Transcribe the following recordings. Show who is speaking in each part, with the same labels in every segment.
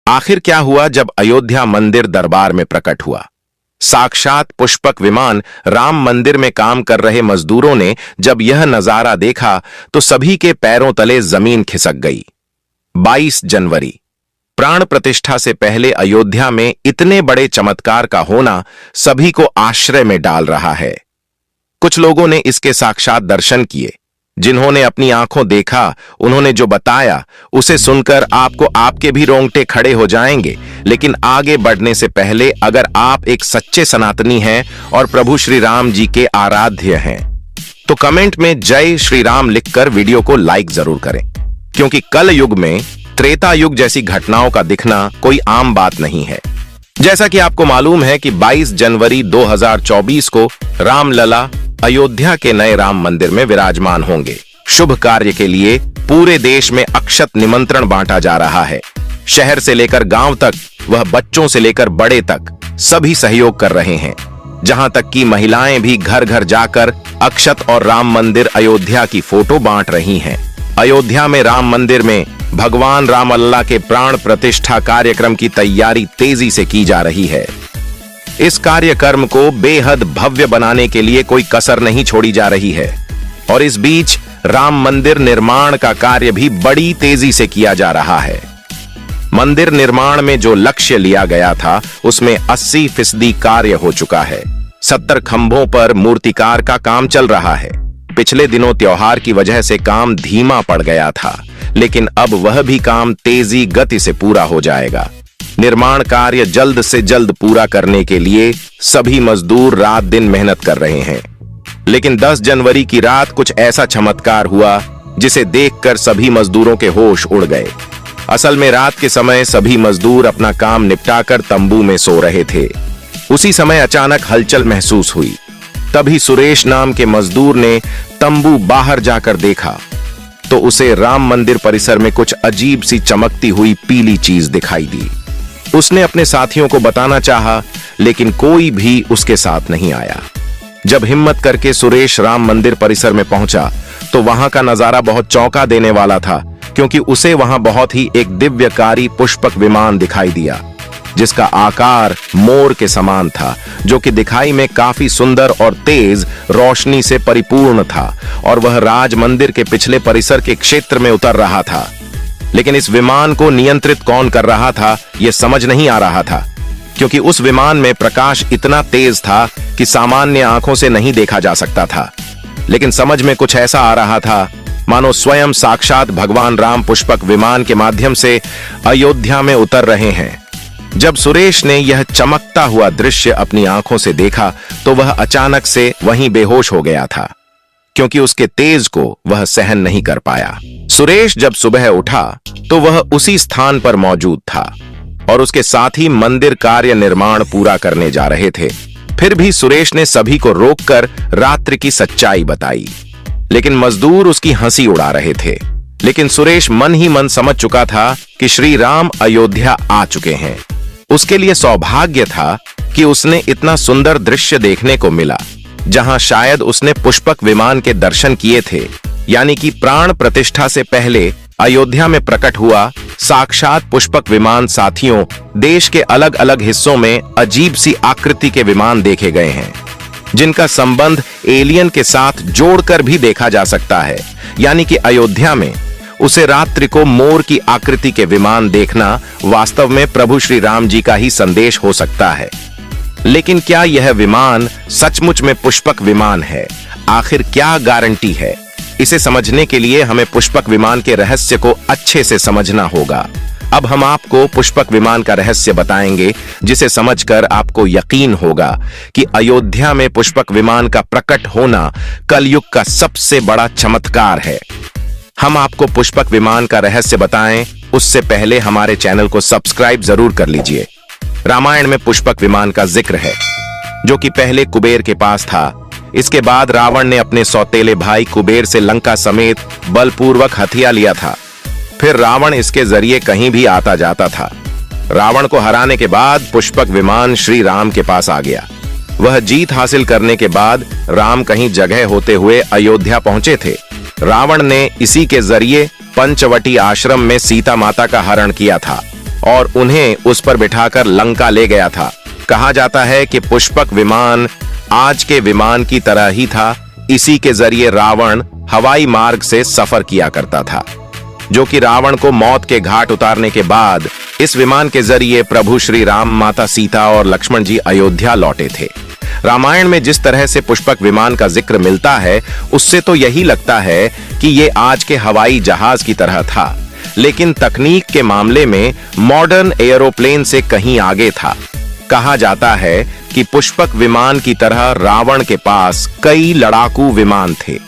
Speaker 1: आखिर क्या हुआ जब अयोध्या मंदिर दरबार में प्रकट हुआ? साक्षात पुष्पक विमान राम मंदिर में काम कर रहे मजदूरों ने जब यह नजारा देखा तो सभी के पैरों तले जमीन खिसक गई। 22 जनवरी, प्राण प्रतिष्ठा से पहले अयोध्या में इतने बड़े चमत्कार का होना सभी को आश्चर्य में डाल रहा है। कुछ लोगों ने इसके साक्षात दर्शन किए। जिन्होंने अपनी आंखों देखा, उन्होंने जो बताया उसे सुनकर आपको आपके भी रोंगटे खड़े हो जाएंगे। लेकिन आगे बढ़ने से पहले अगर आप एक सच्चे सनातनी हैं और प्रभु श्री राम जी के आराध्य हैं तो कमेंट में जय श्री राम लिखकर वीडियो को लाइक जरूर करें, क्योंकि कल युग में त्रेता युग जैसी घटनाओं का दिखना कोई आम बात नहीं है। जैसा कि आपको मालूम है कि 22 जनवरी 2024 को रामलला अयोध्या के नए राम मंदिर में विराजमान होंगे। शुभ कार्य के लिए पूरे देश में अक्षत निमंत्रण बांटा जा रहा है। शहर से लेकर गांव तक, वह बच्चों से लेकर बड़े तक सभी सहयोग कर रहे हैं। जहां तक कि महिलाएं भी घर घर जाकर अक्षत और राम मंदिर अयोध्या की फोटो बांट रही हैं। अयोध्या में राम मंदिर में भगवान रामलला के प्राण प्रतिष्ठा कार्यक्रम की तैयारी तेजी से की जा रही है। इस कार्यक्रम को बेहद भव्य बनाने के लिए कोई कसर नहीं छोड़ी जा रही है और इस बीच राम मंदिर निर्माण का कार्य भी बड़ी तेजी से किया जा रहा है। मंदिर निर्माण में जो लक्ष्य लिया गया था उसमें 80% कार्य हो चुका है। 70 खंभों पर मूर्तिकार का काम चल रहा है। पिछले दिनों त्योहार की वजह से काम धीमा पड़ गया था, लेकिन अब वह भी काम तेजी गति से पूरा हो जाएगा। निर्माण कार्य जल्द से जल्द पूरा करने के लिए सभी मजदूर रात दिन मेहनत कर रहे हैं। लेकिन 10 जनवरी की रात कुछ ऐसा चमत्कार हुआ जिसे देखकर सभी मजदूरों के होश उड़ गए। असल में रात के समय सभी मजदूर अपना काम निपटाकर तंबू में सो रहे थे। उसी समय अचानक हलचल महसूस हुई। तभी सुरेश नाम के मजदूर ने तंबू बाहर जाकर देखा तो उसे राम मंदिर परिसर में कुछ अजीब सी चमकती हुई पीली चीज दिखाई दी। उसने अपने साथियों को बताना चाहा, लेकिन कोई भी उसके साथ नहीं आया। जब हिम्मत करके सुरेश राम मंदिर परिसर में पहुंचा तो वहां का नजारा बहुत चौंका देने वाला था, क्योंकि उसे वहां बहुत ही एक दिव्यकारी पुष्पक विमान दिखाई दिया जिसका आकार मोर के समान था, जो कि दिखाई में काफी सुंदर और तेज रोशनी से परिपूर्ण था और वह राज मंदिर के पिछले परिसर के क्षेत्र में उतर रहा था। लेकिन इस विमान को नियंत्रित कौन कर रहा था यह समझ नहीं आ रहा था, क्योंकि उस विमान में प्रकाश इतना तेज था कि सामान्य आंखों से नहीं देखा जा सकता था। लेकिन समझ में कुछ ऐसा आ रहा था मानो स्वयं साक्षात भगवान राम पुष्पक विमान के माध्यम से अयोध्या में उतर रहे हैं। जब सुरेश ने यह चमकता हुआ दृश्य अपनी आंखों से देखा तो वह अचानक से वहीं बेहोश हो गया था, क्योंकि उसके तेज को वह सहन नहीं कर पाया। सुरेश जब सुबह उठा तो वह उसी स्थान पर मौजूद था और उसके साथी मंदिर कार्य निर्माण पूरा करने जा रहे थे। फिर भी सुरेश ने सभी को रोककर रात्रि की सच्चाई बताई, लेकिन मजदूर उसकी हंसी उड़ा रहे थे। लेकिन सुरेश मन ही मन समझ चुका था कि श्री राम अयोध्या आ चुके हैं। उसके लिए सौभाग्य था कि उसने इतना सुंदर दृश्य देखने को मिला, जहां शायद उसने पुष्पक विमान के दर्शन किए थे, यानी कि प्राण प्रतिष्ठा से पहले अयोध्या में प्रकट हुआ साक्षात पुष्पक विमान। साथियों, देश के अलग अलग हिस्सों में अजीब सी आकृति के विमान देखे गए हैं, जिनका संबंध एलियन के साथ जोड़कर भी देखा जा सकता है। यानी कि अयोध्या में उसे रात्रि को मोर की आकृति के विमान देखना वास्तव में प्रभु श्री राम जी का ही संदेश हो सकता है। लेकिन क्या यह विमान सचमुच में पुष्पक विमान है? आखिर क्या गारंटी है? इसे समझने के लिए हमें पुष्पक विमान के रहस्य को अच्छे से समझना होगा। अब हम आपको पुष्पक विमान का रहस्य बताएंगे, जिसे समझकर आपको यकीन होगा कि अयोध्या में पुष्पक विमान का प्रकट होना कलयुग का सबसे बड़ा चमत्कार है। हम आपको पुष्पक विमान का रहस्य बताएं उससे पहले हमारे चैनल को सब्सक्राइब जरूर कर लीजिए। रामायण में पुष्पक विमान का जिक्र है, जो कि पहले कुबेर के पास था। इसके बाद रावण ने अपने सौतेले भाई कुबेर से लंका समेत बलपूर्वक हथिया लिया था। फिर रावण इसके जरिए कहीं भी आता जाता था। रावण को हराने के बाद पुष्पक विमान श्री राम के पास आ गया। वह जीत हासिल करने के बाद राम कहीं जगह होते हुए अयोध्या पहुंचे थे। रावण ने इसी के जरिए पंचवटी आश्रम में सीता माता का हरण किया था और उन्हें उस पर बिठाकर लंका ले गया था। कहा जाता है कि पुष्पक विमान आज के विमान की तरह ही था। इसी के जरिए रावण हवाई मार्ग से सफर किया करता था, जो कि रावण को मौत के घाट उतारने के बाद इस विमान के जरिए प्रभु श्री राम, माता सीता और लक्ष्मण जी अयोध्या लौटे थे। रामायण में जिस तरह से पुष्पक विमान का जिक्र मिलता है, उससे तो यही लगता है कि ये आज के हवाई जहाज की तरह था, लेकिन तकनीक के मामले में मॉडर्न एयरोप्लेन से कहीं आगे था। कहा जाता है कि पुष्पक विमान की तरह रावण के पास कई लड़ाकू विमान थे।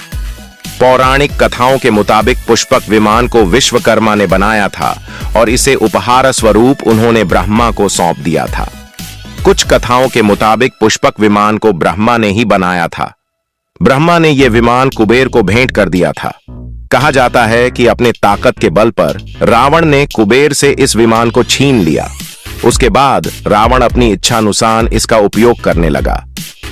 Speaker 1: पौराणिक कथाओं के मुताबिक पुष्पक विमान को विश्वकर्मा ने बनाया था और इसे उपहार स्वरूप उन्होंने ब्रह्मा को सौंप दिया था। कुछ कथाओं के मुताबिक पुष्पक विमान को ब्रह्मा ने ही बनाया था। ब्रह्मा ने यह विमान कुबेर को भेंट कर दिया था। कहा जाता है कि अपने ताकत के बल पर रावण ने कुबेर से इस विमान को छीन लिया। उसके बाद रावण अपनी इच्छानुसार इसका उपयोग करने लगा।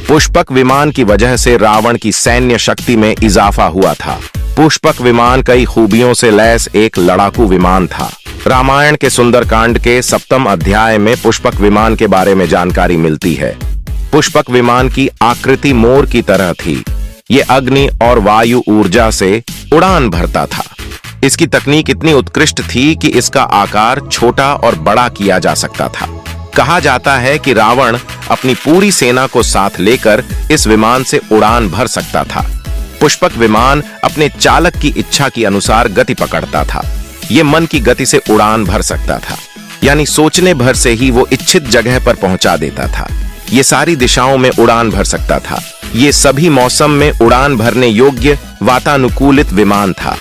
Speaker 1: पुष्पक विमान की वजह से रावण की सैन्य शक्ति में इजाफा हुआ था। पुष्पक विमान कई खूबियों से लैस एक लड़ाकू विमान था। रामायण के सुंदरकांड के 7वें अध्याय में पुष्पक विमान के बारे में जानकारी मिलती है। पुष्पक विमान की आकृति मोर की तरह थी। ये अग्नि और वायु ऊर्जा से उड़ान भरता था। इसकी तकनीक इतनी उत्कृष्ट थी कि इसका आकार छोटा और बड़ा किया जा सकता था। कहा जाता है कि रावण अपनी पूरी सेना को साथ लेकर इस विमान से उड़ान भर सकता था। पुष्पक विमान अपने चालक की इच्छा के अनुसार गति पकड़ता था। ये मन की गति से उड़ान भर सकता था, यानी सोचने भर से ही वो इच्छित जगह पर पहुंचा देता था। ये सारी दिशाओं में उड़ान भर सकता था। ये सभी मौसम में उड़ान भरने योग्य वातानुकूलित विमान था।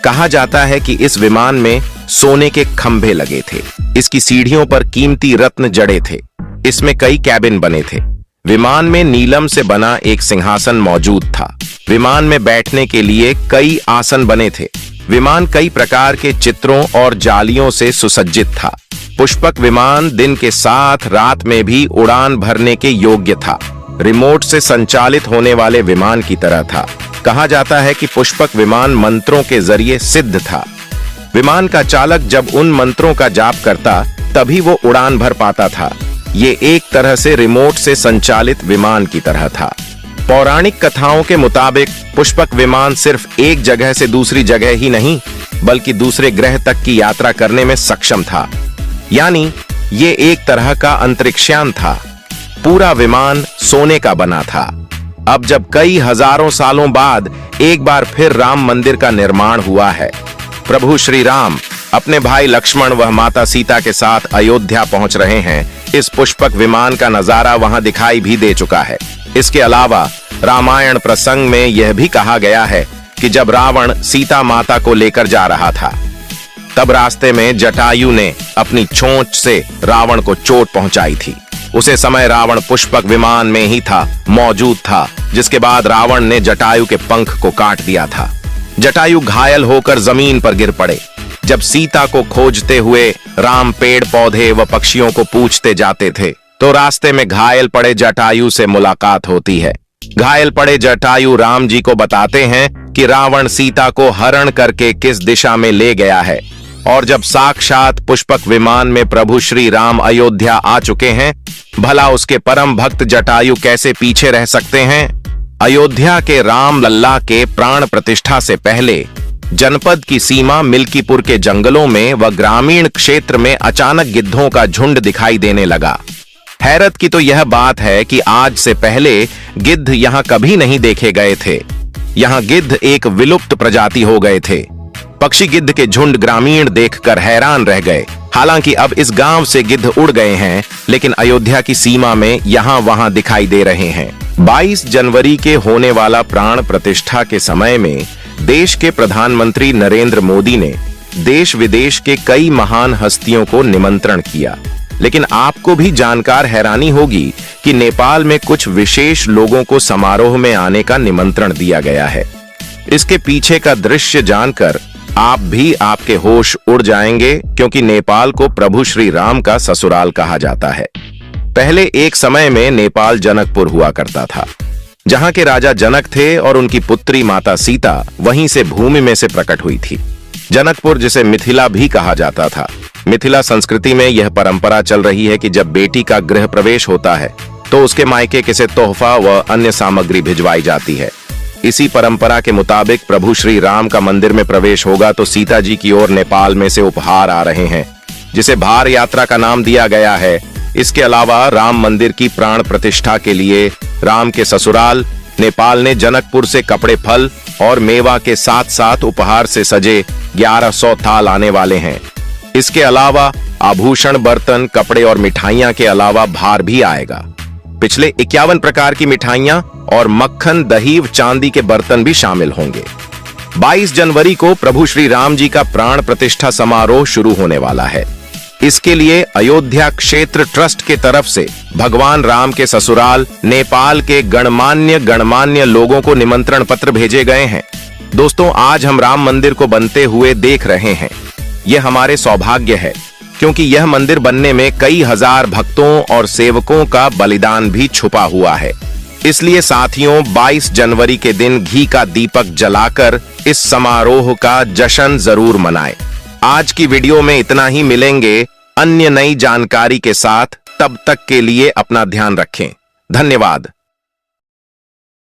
Speaker 1: कहा जाता है कि इस विमान में सोने के खंभे लगे थे। इसकी सीढ़ियों पर कीमती रत्न जड़े थे। इसमें कई कैबिन बने थे। विमान में नीलम से बना एक सिंहासन मौजूद था। विमान में बैठने के लिए कई आसन बने थे। विमान कई प्रकार के चित्रों और जालियों से सुसज्जित था। पुष्पक विमान दिन के साथ रात में भी उड़ान भरने के योग्य था। रिमोट से संचालित होने वाले विमान की तरह था। कहा जाता है कि पुष्पक विमान मंत्रों के जरिए सिद्ध था। विमान का चालक जब उन मंत्रों का जाप करता तभी वो उड़ान भर पाता था। ये एक तरह से रिमोट से संचालित विमान की तरह था। पौराणिक कथाओं के मुताबिक पुष्पक विमान सिर्फ एक जगह से दूसरी जगह ही नहीं, बल्कि दूसरे ग्रह तक की यात्रा करने में सक्षम था। यानी ये एक तरह का अंतरिक्षयान था। पूरा विमान सोने का बना था। अब जब कई हजारों सालों बाद एक बार फिर राम मंदिर का निर्माण हुआ है, प्रभु श्री राम अपने भाई लक्ष्मण व माता सीता के साथ अयोध्या पहुंच रहे हैं, इस पुष्पक विमान का नजारा वहां दिखाई भी दे चुका है। इसके अलावा रामायण प्रसंग में यह भी कहा गया है कि जब रावण सीता माता को लेकर जा रहा था, तब रास्ते में जटायु ने अपनी चोंच से रावण को चोट पहुंचाई थी। उसे समय रावण पुष्पक विमान में ही था, मौजूद था, जिसके बाद रावण ने जटायु के पंख को काट दिया था। जटायु घायल होकर जमीन पर गिर पड़े। जब सीता को खोजते हुए राम पेड़ पौधे व पक्षियों को पूछते जाते थे, तो रास्ते में घायल पड़े जटायु से मुलाकात होती है। घायल पड़े जटायु राम जी को बताते हैं कि रावण सीता को हरण करके किस दिशा में ले गया है, और जब साक्षात पुष्पक विमान में प्रभु श्री राम अयोध्या आ चुके हैं, भला उसके परम भक्त जटायु कैसे पीछे रह सकते हैं। अयोध्या के राम लल्ला के प्राण प्रतिष्ठा से पहले जनपद की सीमा मिल्कीपुर के जंगलों में व ग्रामीण क्षेत्र में अचानक गिद्धों का झुंड दिखाई देने लगा। हैरत की तो यह बात है कि आज से पहले गिद्ध यहाँ कभी नहीं देखे गए थे। यहाँ गिद्ध एक विलुप्त प्रजाति हो गए थे। पक्षी गिद्ध के झुंड ग्रामीण देखकर हैरान रह गए। हालांकि अब इस गांव से गिद्ध उड़ गए हैं, लेकिन अयोध्या की सीमा में यहाँ वहां दिखाई दे रहे हैं। 22 जनवरी के होने वाला प्राण प्रतिष्ठा के समय में देश के प्रधानमंत्री नरेंद्र मोदी ने देश विदेश के कई महान हस्तियों को निमंत्रण किया। लेकिन आपको भी जानकर हैरानी होगी कि नेपाल में कुछ विशेष लोगों को समारोह में आने का निमंत्रण दिया गया है। इसके पीछे का दृश्य जानकर आप भी आपके होश उड़ जाएंगे, क्योंकि नेपाल को प्रभु श्री राम का ससुराल कहा जाता है। पहले एक समय में नेपाल जनकपुर हुआ करता था, जहां के राजा जनक थे और उनकी पुत्री माता सीता वहीं से भूमि में से प्रकट हुई थी। जनकपुर, जिसे मिथिला भी कहा जाता था। मिथिला संस्कृति में यह परंपरा चल रही है कि जब बेटी का गृह प्रवेश होता है तो उसके मायके किसे तोहफा व अन्य सामग्री भिजवाई जाती है। इसी परंपरा के मुताबिक प्रभु श्री राम का मंदिर में प्रवेश होगा तो सीता जी की ओर नेपाल में से उपहार आ रहे हैं, जिसे भार यात्रा का नाम दिया गया है। इसके अलावा राम मंदिर की प्राण प्रतिष्ठा के लिए राम के ससुराल नेपाल ने जनकपुर से कपड़े, फल और मेवा के साथ साथ उपहार से सजे 1100 थाल आने वाले हैं। इसके अलावा आभूषण, बर्तन, कपड़े और मिठाइयां के अलावा भार भी आएगा। पिछले 51 प्रकार की मिठाइयां और मक्खन, दही, चांदी के बर्तन भी शामिल होंगे। 22 जनवरी को प्रभु श्री राम जी का प्राण प्रतिष्ठा समारोह शुरू होने वाला है। इसके लिए अयोध्या क्षेत्र ट्रस्ट के तरफ से भगवान राम के ससुराल नेपाल के गणमान्य लोगों को निमंत्रण पत्र भेजे गए हैं। दोस्तों, आज हम राम मंदिर को बनते हुए देख रहे हैं। यह हमारे सौभाग्य है, क्योंकि यह मंदिर बनने में कई हजार भक्तों और सेवकों का बलिदान भी छुपा हुआ है। इसलिए साथियों, 22 जनवरी के दिन घी का दीपक जलाकर इस समारोह का जश्न जरूर मनाएं। आज की वीडियो में इतना ही। मिलेंगे अन्य नई जानकारी के साथ। तब तक के लिए अपना ध्यान रखें। धन्यवाद।